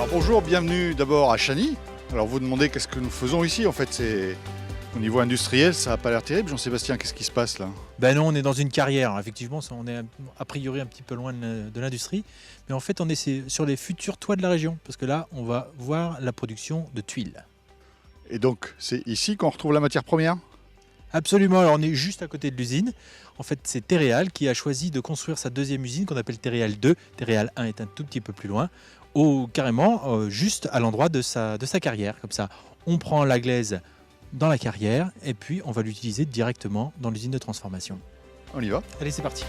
Alors bonjour, bienvenue d'abord à Chagny. Alors vous demandez qu'est-ce que nous faisons ici, en fait c'est au niveau industriel, ça n'a pas l'air terrible. Jean-Sébastien, qu'est-ce qui se passe là? Ben non, on est dans une carrière. Effectivement, on est a priori un petit peu loin de l'industrie. Mais en fait, on est sur les futurs toits de la région. Parce que là, on va voir la production de tuiles. Et donc c'est ici qu'on retrouve la matière première? Absolument. Alors, on est juste à côté de l'usine. En fait, c'est Terreal qui a choisi de construire sa deuxième usine qu'on appelle Terreal 2. Terreal 1 est un tout petit peu plus loin. Carrément, juste à l'endroit de sa carrière. Comme ça, on prend la glaise dans la carrière et puis on va l'utiliser directement dans l'usine de transformation. On y va. Allez, c'est parti.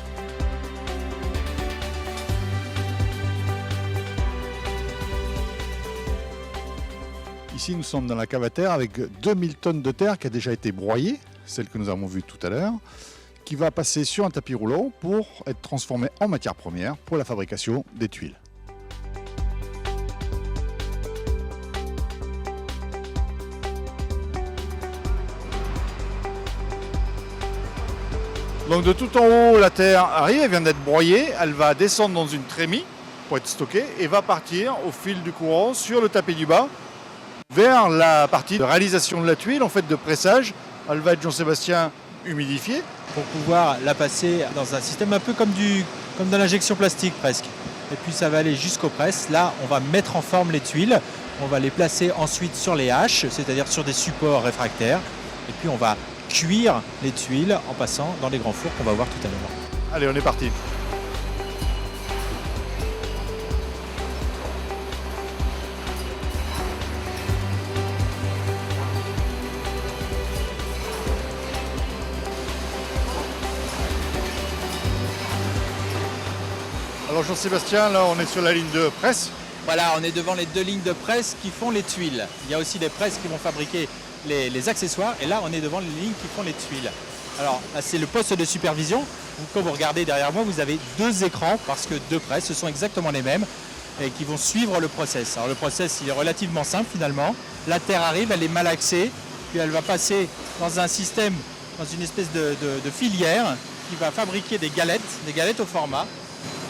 Ici nous sommes dans la cave à terre avec 2000 tonnes de terre qui a déjà été broyée, celle que nous avons vue tout à l'heure, qui va passer sur un tapis roulant pour être transformée en matière première pour la fabrication des tuiles. Donc de tout en haut, la terre arrive, elle vient d'être broyée, elle va descendre dans une trémie pour être stockée et va partir au fil du courant sur le tapis du bas vers la partie de réalisation de la tuile, en fait de pressage. Elle va être, Jean-Sébastien, humidifiée. Pour pouvoir la passer dans un système un peu comme dans l'injection plastique presque. Et puis ça va aller jusqu'aux presses. Là, on va mettre en forme les tuiles. On va les placer ensuite sur les haches, c'est-à-dire sur des supports réfractaires. Et puis on va cuire les tuiles en passant dans les grands fours qu'on va voir tout à l'heure. Allez, on est parti. Alors Jean-Sébastien, là on est sur la ligne de presse. Voilà, on est devant les deux lignes de presse qui font les tuiles. Il y a aussi des presses qui vont fabriquer les accessoires et là on est devant les lignes qui font les tuiles. Alors là, c'est le poste de supervision. Quand vous regardez derrière moi, vous avez deux écrans parce que deux presses, ce sont exactement les mêmes et qui vont suivre le process. Alors le process il est relativement simple finalement. La terre arrive, elle est malaxée, puis elle va passer dans un système, dans une espèce de filière qui va fabriquer des galettes au format.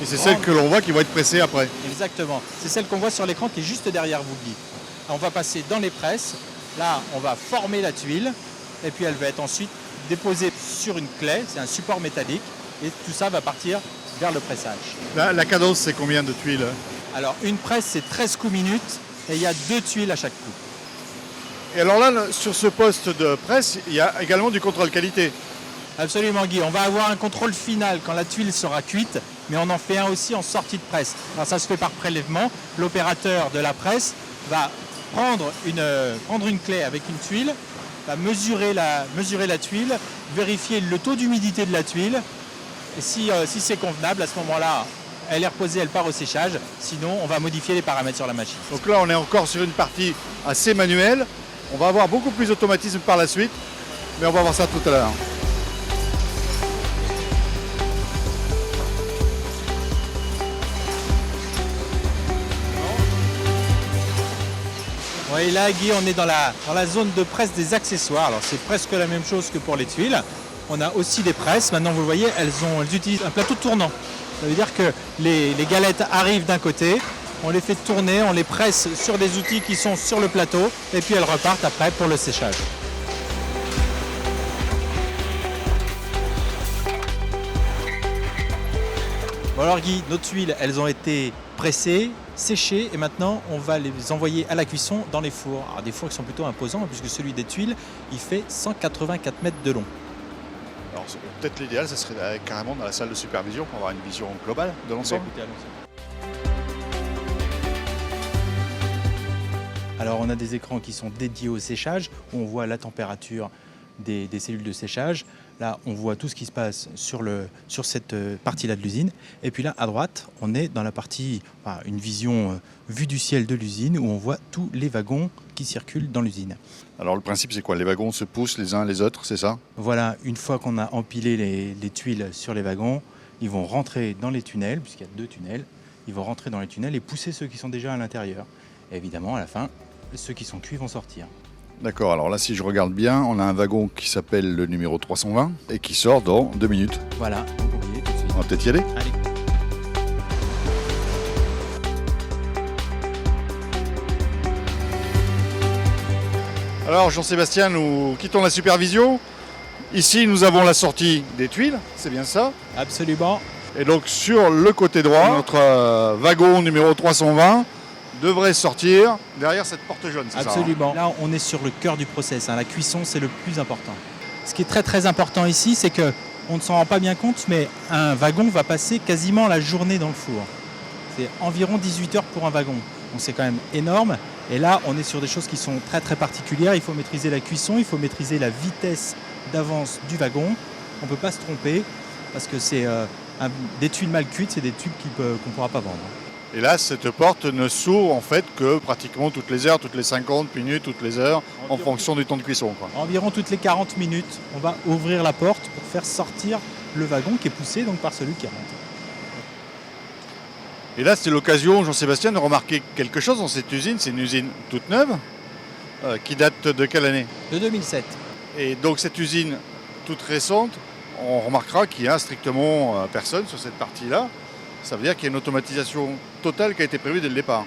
Et c'est celles que l'on voit qui vont être pressées après. Exactement. C'est celle qu'on voit sur l'écran qui est juste derrière vous, Guy. On va passer dans les presses. Là, on va former la tuile. Et puis, elle va être ensuite déposée sur une claie. C'est un support métallique. Et tout ça va partir vers le pressage. La cadence, c'est combien de tuiles? Alors, une presse, c'est 13 coups minutes. Et il y a 2 tuiles à chaque coup. Et alors là, sur ce poste de presse, il y a également du contrôle qualité. Absolument, Guy. On va avoir un contrôle final quand la tuile sera cuite, mais on en fait un aussi en sortie de presse. Alors ça se fait par prélèvement. L'opérateur de la presse va prendre une clé avec une tuile, va mesurer la tuile, vérifier le taux d'humidité de la tuile. Et si c'est convenable, à ce moment-là, elle est reposée, elle part au séchage. Sinon, on va modifier les paramètres sur la machine. Donc là, on est encore sur une partie assez manuelle. On va avoir beaucoup plus d'automatisme par la suite, mais on va voir ça tout à l'heure. Oui, là, Guy, on est dans la zone de presse des accessoires. Alors, c'est presque la même chose que pour les tuiles. On a aussi des presses. Maintenant, vous le voyez, elles utilisent un plateau tournant. Ça veut dire que les galettes arrivent d'un côté, on les fait tourner, on les presse sur des outils qui sont sur le plateau, et puis elles repartent après pour le séchage. Bon alors Guy, nos tuiles, elles ont été pressées, séchées et maintenant on va les envoyer à la cuisson dans les fours. Alors des fours qui sont plutôt imposants puisque celui des tuiles, il fait 184 mètres de long. Alors peut-être l'idéal, ça serait carrément dans la salle de supervision pour avoir une vision globale de l'ensemble. Alors on a des écrans qui sont dédiés au séchage, où on voit la température des cellules de séchage. Là, on voit tout ce qui se passe sur cette partie-là de l'usine. Et puis là, à droite, on est dans la partie, une vision vue du ciel de l'usine, où on voit tous les wagons qui circulent dans l'usine. Alors le principe, c'est quoi? Les wagons se poussent les uns les autres, c'est ça? Voilà, une fois qu'on a empilé les tuiles sur les wagons, ils vont rentrer dans les tunnels, puisqu'il y a 2 tunnels. Ils vont rentrer dans les tunnels et pousser ceux qui sont déjà à l'intérieur. Et évidemment, à la fin, ceux qui sont cuits vont sortir. D'accord, alors là si je regarde bien, on a un wagon qui s'appelle le numéro 320 et qui sort dans 2 minutes. Voilà, donc on y est tout de suite. On va peut-être y aller. Allez. Alors Jean-Sébastien, nous quittons la supervision. Ici, nous avons la sortie des tuiles, c'est bien ça. Absolument. Et donc sur le côté droit, notre wagon numéro 320 devrait sortir derrière cette porte jaune, c'est ça, hein? Absolument. Là, on est sur le cœur du process, hein. La cuisson, c'est le plus important. Ce qui est très très important ici, c'est que on ne s'en rend pas bien compte, mais un wagon va passer quasiment la journée dans le four. C'est environ 18 heures pour un wagon. Donc c'est quand même énorme. Et là, on est sur des choses qui sont très très particulières. Il faut maîtriser la cuisson, il faut maîtriser la vitesse d'avance du wagon. On ne peut pas se tromper parce que c'est des tuiles mal cuites, c'est des tuiles qu'on ne pourra pas vendre. Et là, cette porte ne s'ouvre en fait que pratiquement toutes les heures, toutes les 50 minutes, toutes les heures, en fonction du temps de cuisson, quoi. Environ toutes les 40 minutes, on va ouvrir la porte pour faire sortir le wagon qui est poussé donc par celui qui rentre. Et là, c'est l'occasion, Jean-Sébastien, de remarquer quelque chose dans cette usine. C'est une usine toute neuve, qui date de quelle année? De 2007. Et donc cette usine toute récente, on remarquera qu'il n'y a strictement personne sur cette partie-là. Ça veut dire qu'il y a une automatisation totale qui a été prévue dès le départ.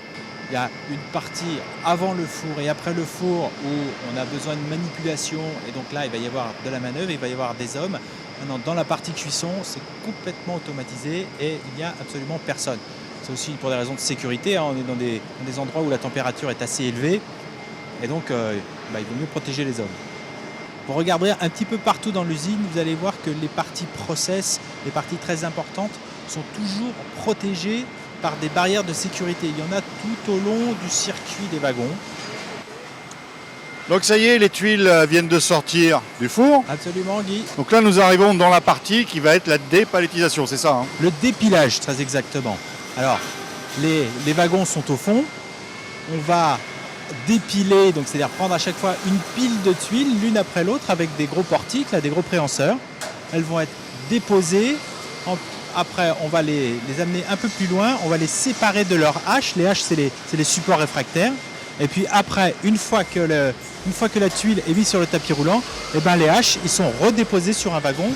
Il y a une partie avant le four et après le four où on a besoin de manipulation et donc là il va y avoir de la manœuvre, il va y avoir des hommes. Maintenant dans la partie cuisson c'est complètement automatisé et il n'y a absolument personne. C'est aussi pour des raisons de sécurité, hein. On est dans des endroits où la température est assez élevée et donc il vaut mieux protéger les hommes. Vous regarderez un petit peu partout dans l'usine, vous allez voir que les parties process, les parties très importantes, sont toujours protégées par des barrières de sécurité. Il y en a tout au long du circuit des wagons. Donc ça y est, les tuiles viennent de sortir du four. Absolument, Guy. Donc là, nous arrivons dans la partie qui va être la dépalettisation, c'est ça, hein? Le dépilage, très exactement. Alors, les wagons sont au fond. On va dépiler, donc c'est-à-dire prendre à chaque fois une pile de tuiles, l'une après l'autre, avec des gros portiques, là, des gros préhenseurs. Elles vont être déposées. Après, on va les amener un peu plus loin. On va les séparer de leurs haches. Les haches, c'est les supports réfractaires. Et puis après, une fois que la tuile est mise sur le tapis roulant, eh ben les haches, ils sont redéposés sur un wagon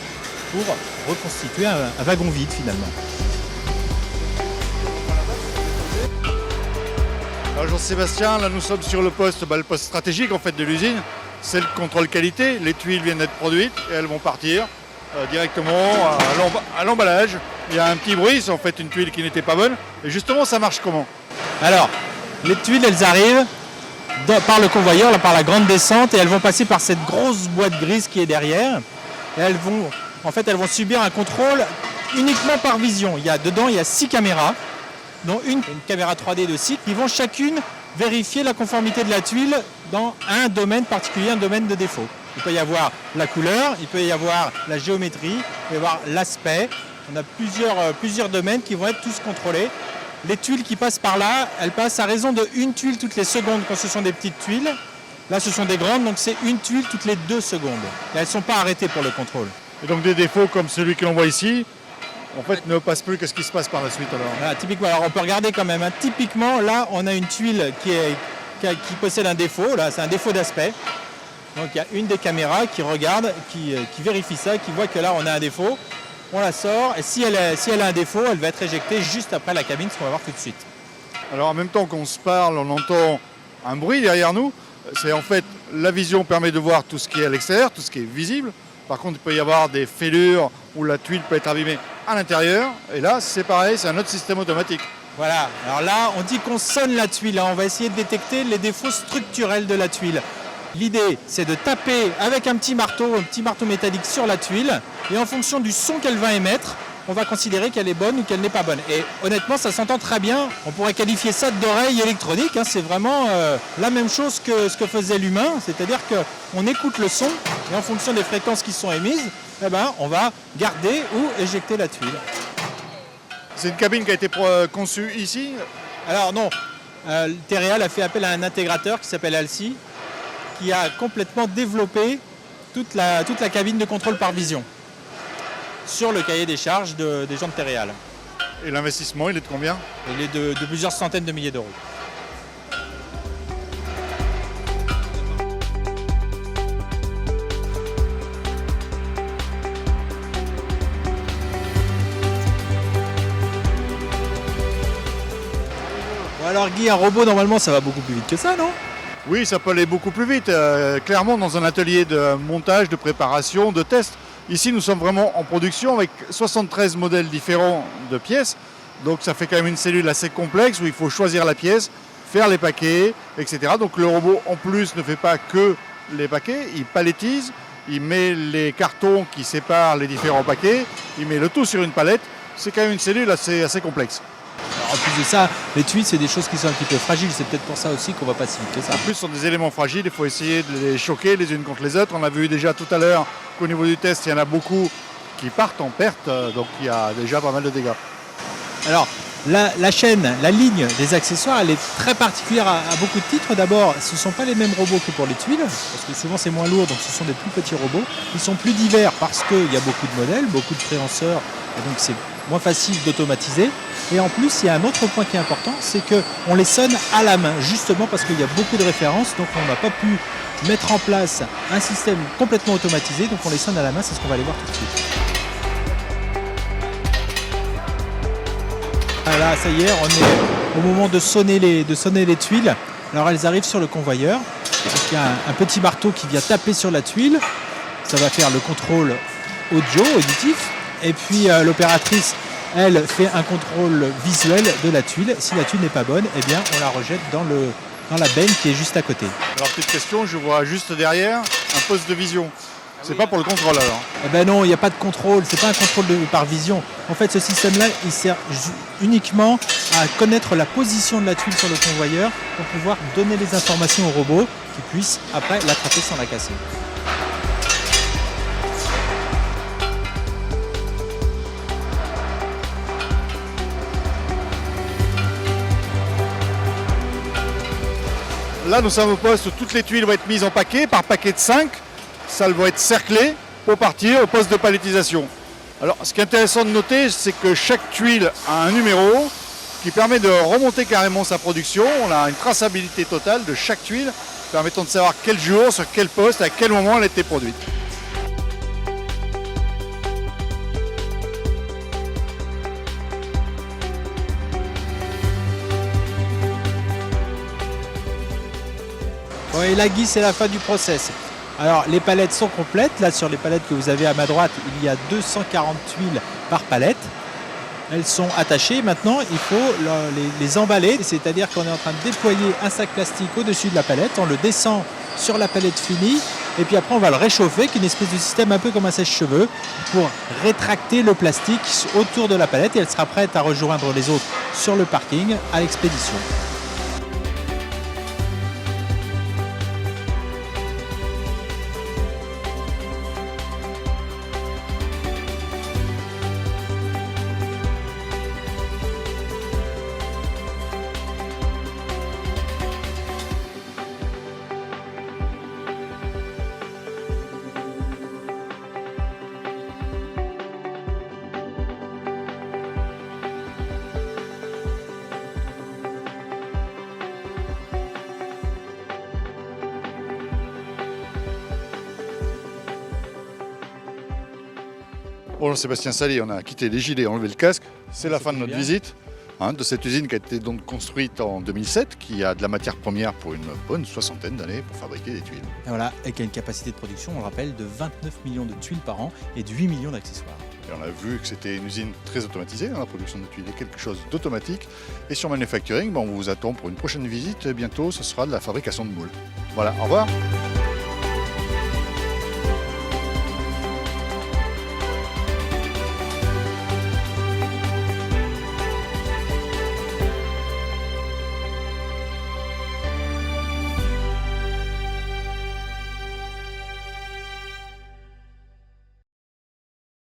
pour reconstituer un wagon vide finalement. Alors Jean-Sébastien, là nous sommes sur le poste stratégique en fait de l'usine. C'est le contrôle qualité. Les tuiles viennent d'être produites et elles vont partir directement à l'emballage. Il y a un petit bruit, c'est en fait une tuile qui n'était pas bonne. Et justement, ça marche comment? Alors, les tuiles, elles arrivent par le convoyeur, là, par la grande descente, et elles vont passer par cette grosse boîte grise qui est derrière. Et elles vont subir un contrôle uniquement par vision. Dedans, il y a 6 caméras, dont une caméra 3D de cycle, qui vont chacune vérifier la conformité de la tuile dans un domaine particulier, un domaine de défaut. Il peut y avoir la couleur, il peut y avoir la géométrie, il peut y avoir l'aspect. On a plusieurs domaines qui vont être tous contrôlés. Les tuiles qui passent par là, elles passent à raison de une tuile toutes les secondes quand ce sont des petites tuiles. Là, ce sont des grandes, donc c'est une tuile toutes les 2 secondes. Et elles ne sont pas arrêtées pour le contrôle. Et donc des défauts comme celui que l'on voit ici, en fait, ne passent plus. Qu'est-ce qui se passe par la suite alors? Voilà, typiquement, alors on peut regarder quand même, hein. Typiquement, là, on a une tuile qui possède un défaut. Là, c'est un défaut d'aspect. Donc il y a une des caméras qui regarde, qui vérifie ça, qui voit que là on a un défaut. On la sort et si elle a un défaut, elle va être éjectée juste après la cabine, ce qu'on va voir tout de suite. Alors en même temps qu'on se parle, on entend un bruit derrière nous. C'est en fait, la vision permet de voir tout ce qui est à l'extérieur, tout ce qui est visible. Par contre, il peut y avoir des fêlures où la tuile peut être abîmée à l'intérieur. Et là, c'est pareil, c'est un autre système automatique. Voilà, alors là, on dit qu'on sonne la tuile. On va essayer de détecter les défauts structurels de la tuile. L'idée, c'est de taper avec un petit marteau métallique sur la tuile. Et en fonction du son qu'elle va émettre, on va considérer qu'elle est bonne ou qu'elle n'est pas bonne. Et honnêtement, ça s'entend très bien. On pourrait qualifier ça d'oreille électronique, hein. C'est vraiment la même chose que ce que faisait l'humain. C'est-à-dire qu'on écoute le son et en fonction des fréquences qui sont émises, eh ben, on va garder ou éjecter la tuile. C'est une cabine qui a été conçue ici? Alors non, Terreal a fait appel à un intégrateur qui s'appelle Alcy, qui a complètement développé toute la cabine de contrôle par vision sur le cahier des charges des gens de Terreal. Et l'investissement, il est de combien? Il est de plusieurs centaines de milliers d'euros. Bon alors Guy, un robot normalement ça va beaucoup plus vite que ça, non? Oui, ça peut aller beaucoup plus vite. Clairement, dans un atelier de montage, de préparation, de test. Ici, nous sommes vraiment en production avec 73 modèles différents de pièces. Donc ça fait quand même une cellule assez complexe où il faut choisir la pièce, faire les paquets, etc. Donc le robot, en plus, ne fait pas que les paquets, il paletise, il met les cartons qui séparent les différents paquets, il met le tout sur une palette. C'est quand même une cellule assez complexe. Alors, en plus de ça, les tuiles, c'est des choses qui sont un petit peu fragiles. C'est peut-être pour ça aussi qu'on va pas si vite que ça. En plus, ce sont des éléments fragiles, il faut essayer de les choquer les unes contre les autres. On a vu déjà tout à l'heure qu'au niveau du test, il y en a beaucoup qui partent en perte, donc il y a déjà pas mal de dégâts. Alors, la chaîne, la ligne des accessoires, elle est très particulière à beaucoup de titres. D'abord, ce ne sont pas les mêmes robots que pour les tuiles, parce que souvent c'est moins lourd, donc ce sont des plus petits robots. Ils sont plus divers parce qu'il y a beaucoup de modèles, beaucoup de préhenseurs, et donc c'est moins facile d'automatiser. Et en plus, il y a un autre point qui est important, c'est qu'on les sonne à la main, justement parce qu'il y a beaucoup de références, donc on n'a pas pu mettre en place un système complètement automatisé, donc on les sonne à la main, c'est ce qu'on va aller voir tout de suite. Là, ça y est, on est au moment de sonner les tuiles. Alors elles arrivent sur le convoyeur. Donc, il y a un petit marteau qui vient taper sur la tuile. Ça va faire le contrôle auditif. Et puis l'opératrice, elle, fait un contrôle visuel de la tuile. Si la tuile n'est pas bonne, eh bien, on la rejette dans la benne qui est juste à côté. Alors petite question, je vois juste derrière un poste de vision. C'est pas pour le contrôle alors? Eh ben non, il n'y a pas de contrôle, c'est pas un contrôle par vision. En fait, ce système-là, il sert uniquement à connaître la position de la tuile sur le convoyeur pour pouvoir donner les informations au robot qui puisse après l'attraper sans la casser. Là, nous sommes au poste où toutes les tuiles vont être mises en paquet, par paquet de 5. Ça va être cerclé pour partir au poste de palettisation. Alors, ce qui est intéressant de noter, c'est que chaque tuile a un numéro qui permet de remonter carrément sa production. On a une traçabilité totale de chaque tuile, permettant de savoir quel jour, sur quel poste, à quel moment elle a été produite. Bon, et là, Guy, c'est la fin du process. Alors, les palettes sont complètes. Là, sur les palettes que vous avez à ma droite, il y a 240 tuiles par palette. Elles sont attachées. Maintenant, il faut les emballer. C'est-à-dire qu'on est en train de déployer un sac plastique au-dessus de la palette. On le descend sur la palette finie. Et puis après, on va le réchauffer, qui est une espèce de système un peu comme un sèche-cheveux, pour rétracter le plastique autour de la palette. Et elle sera prête à rejoindre les autres sur le parking à l'expédition. Bonjour Sébastien Sali, on a quitté les gilets, enlevé le casque. C'est la fin de notre visite de cette usine qui a été donc construite en 2007, qui a de la matière première pour une bonne soixantaine d'années pour fabriquer des tuiles. Et voilà, et qui a une capacité de production, on le rappelle, de 29 millions de tuiles par an et de 8 millions d'accessoires. Et on a vu que c'était une usine très automatisée dans la production de tuiles, et quelque chose d'automatique. Et sur Manufacturing, on vous attend pour une prochaine visite. Bientôt, ce sera de la fabrication de moules. Voilà, au revoir.